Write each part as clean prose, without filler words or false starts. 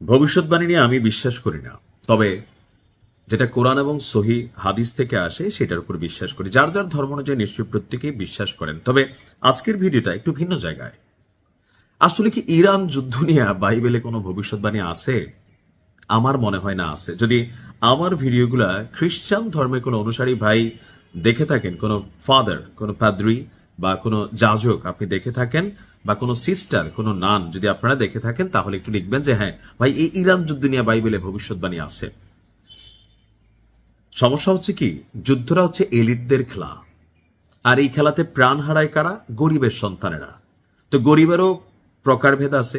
ভবিষ্যৎবাণী নিয়ে আমি বিশ্বাস করি না, তবে যেটা কোরআন এবং সহি হাদিস থেকে আসে সেটার উপর বিশ্বাস করি। যার যার ধর্ম অনুযায়ী নিশ্চয়ই প্রত্যেকেই বিশ্বাস করেন। তবে আজকের ভিডিওটা একটু ভিন্ন জায়গায়। আসলে কি ইরান যুদ্ধ নিয়ে বাইবেলে কোনো ভবিষ্যৎবাণী আছে? আমার মনে হয় না আছে। যদি আমার ভিডিওগুলা খ্রিস্টান ধর্মের কোনো অনুসারী ভাই দেখে থাকেন, কোনো ফাদার, কোনো পাদ্রি বা কোনো যাজক আপনি দেখে থাকেন, বা কোনো সিস্টার, কোনো নান যদি আপনারা দেখে থাকেন, তাহলে একটু লিখবেন যে হ্যাঁ ভাই, এই ইরান যুদ্ধ নিয়ে বাইবেলে ভবিষ্যৎবাণী আছে। সমস্যা হচ্ছে কি, যুদ্ধটা হচ্ছে এলিটদের খেলা, আর এই খেলাতে প্রাণ হারায় কারা? গরিবের সন্তানেরা। তো গরিবেরও প্রকারভেদ আছে।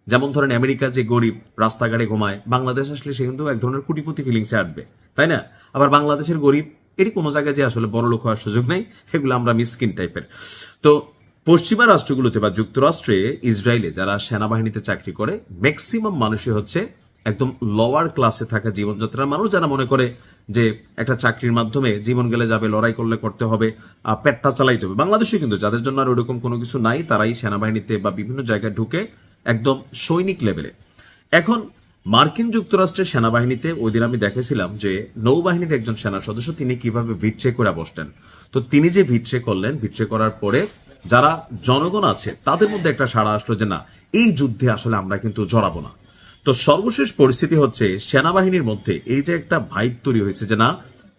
যেমন ধরেন আমেরিকা যে গরিব রাস্তাঘাটে ঘুমায়, বাংলাদেশ আসলে সে কিন্তু এক ধরনের কোটিপতি ফিলিংসে আসবে, তাই না? আবার বাংলাদেশের গরিব, এটি কোনো জায়গায় যে আসলে বড় লোক হওয়ার সুযোগ নেই, এগুলো আমরা মিসকিন টাইপের। তো পশ্চিমা রাষ্ট্রগুলোতে বা যুক্তরাষ্ট্রে, ইসরায়েলে যারা সেনাবাহিনীতে চাকরি করে, ম্যাক্সিমাম মানুষই হচ্ছে একদম লোয়ার ক্লাসে থাকা জীবনযাত্রার মানুষ, যারা মনে করে যে একটা চাকরির মাধ্যমে জীবন গেলে যাবে, লড়াই করলে করতে হবে, পেটটা চালাইতে হবে। বাংলাদেশে কিন্তু যাদের জন্য আর ওরকম কোনো কিছু নাই, তারাই সেনাবাহিনীতে বা বিভিন্ন জায়গায় ঢুকে একদম সৈনিক লেভেলে। এখন মার্কিন যুক্তরাষ্ট্রের সেনাবাহিনীতে ওই দিন আমি দেখেছিলাম যে নৌবাহিনীর একজন সেনা সদস্য তিনি কিভাবে ভিট্রে করে বসতেন। তো তিনি যে ভিট্রে করলেন, ভিট্রে করার পরে যারা জনগণ আছে তাদের মধ্যে একটা সাড়া আসলো যে না, এই যুদ্ধে আসলে আমরা কিন্তু জড়াবো না। তো সর্বশেষ পরিস্থিতি হচ্ছে সেনাবাহিনীর মধ্যে এই যে একটা ভাইব তৈরি হয়েছে যে না,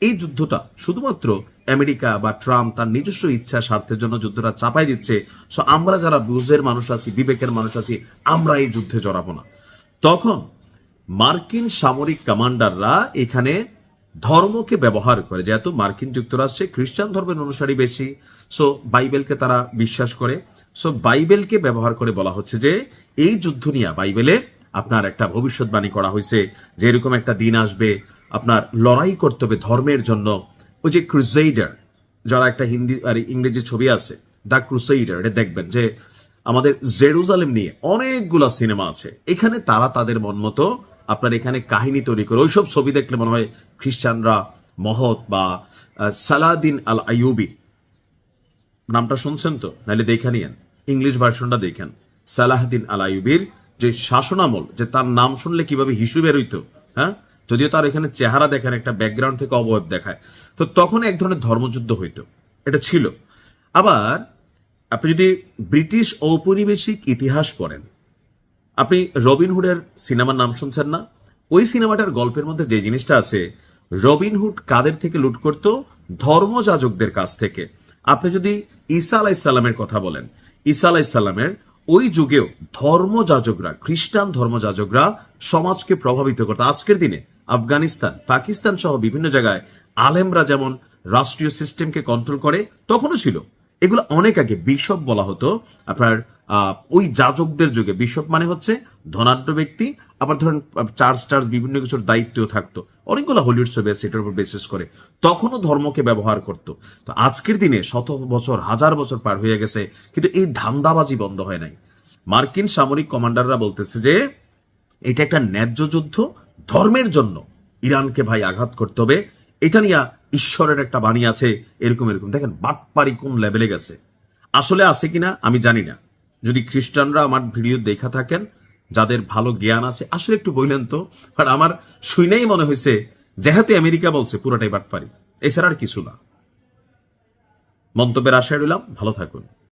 এই যুদ্ধটা শুধুমাত্র আমেরিকা বা ট্রাম্প তার নিজস্ব ইচ্ছা স্বার্থের জন্য যুদ্ধটা চাপাই দিচ্ছে। সো আমরা যারা বুঝের মানুষ আছি, বিবেকের মানুষ আছি, আমরা এই যুদ্ধে জড়াবো না। তখন মার্কিন সামরিক কমান্ডাররা এখানে ধর্মকে ব্যবহার করে, যেহেতু মার্কিন যুক্তরাষ্ট্রে খ্রিস্টান ধর্মের অনুসারী বেশি, সো বাইবেলকে তারা বিশ্বাস করে। সো বাইবেলকে ব্যবহার করে বলা হচ্ছে যে এই যুদ্ধ নিয়ে বাইবেলে আপনার একটা ভবিষ্যৎবাণী করা হয়েছে যে এরকম একটা দিন আসবে, আপনার লড়াই করতে হবে ধর্মের জন্য। ওই যে ক্রুসেইডার, যারা একটা হিন্দি আর ইংরেজি ছবি আছে, দ্য ক্রুসেইডার, এটা দেখবেন যে আমাদের জেরুজালেম নিয়ে অনেকগুলা সিনেমা আছে। এখানে তারা তাদের মন মতো আপনার এখানে কাহিনী তৈরি করে, ওইসব ছবি দেখলে মনে হয় খ্রিস্টানরা মহৎ। বা সালাদিন আল আইয়ুবি, নামটা শুনছেন তো? নাহলে দেখে নিয়েন, ইংলিশ ভার্সনটা দেখেন। সালাহদ্দিন আল আইয়ুবির যে শাসনামল, যে তার নাম শুনলে কিভাবে হিসু বেরোইতো, হ্যাঁ, যদিও তার এখানে চেহারা দেখেন একটা ব্যাকগ্রাউন্ড থেকে অবয়ব দেখায়। তো তখন এক ধরনের ধর্মযুদ্ধ হইতো, এটা ছিল। আবার আপনি যদি ব্রিটিশ ঔপনিবেশিক ইতিহাস পড়েন, আপনি রবিনহুডের সিনেমার নাম শুনছেন না? ওই সিনেমাটার গল্পের মধ্যে যে জিনিসটা আছে, রবিনহুড কাদের থেকে লুট করত? ধর্মযাজকদের কাছ থেকে। আপনি যদি ঈসা আলাইসাল্লামের কথা বলেন, ঈসা আলাইসাল্লামের ওই যুগেও ধর্মযাজকরা, খ্রিস্টান ধর্মযাজকরা সমাজকে প্রভাবিত করত। আজকের দিনে আফগানিস্তান, পাকিস্তান সহ বিভিন্ন জায়গায় আলেমরা যেমন রাষ্ট্রীয় সিস্টেমকে কন্ট্রোল করে, তখনও ছিল। এগুলো অনেক আগে বিশপ বলা হতো আপনার ওই যাজকদের যুগে। বিশপ মানে হচ্ছে ধনাঢ্য ব্যক্তি। আবার ধরেন চার্চ বিভিন্ন কিছুর দায়িত্বও থাকতো। অনেকগুলো হলিউড ছবি আছে এটার উপর বেসিস করে। তখনও ধর্মকে ব্যবহার করত। তো আজকের দিনে শত বছর, হাজার বছর পার হয়ে গেছে, কিন্তু এই ধান্দাবাজি বন্ধ হয় নাই। মার্কিন সামরিক কমান্ডাররা বলতেছে যে এটা একটা ন্যায্য যুদ্ধ, ধর্মের জন্য ইরানকে ভাই আঘাত করতে হবে। এটা নিয়ে ঈশ্বরের একটা বাণী আছে, এরকম এরকম। দেখেন বাটপারি কোন লেভেলে গেছে। আসলে আছে কিনা আমি জানি না। যদি খ্রিস্টানরা আমার ভিডিও দেখা থাকেন, যাদের ভালো জ্ঞান আছে, আসলে একটু বললেন তো। বাট আমার শুনেই মনে হয়েছে যেহেতু আমেরিকা বলছে, পুরোটাই বাটপারি, এছাড়া আর কিছু না। মন্তব্যের আশায় রইলাম, ভালো থাকুন।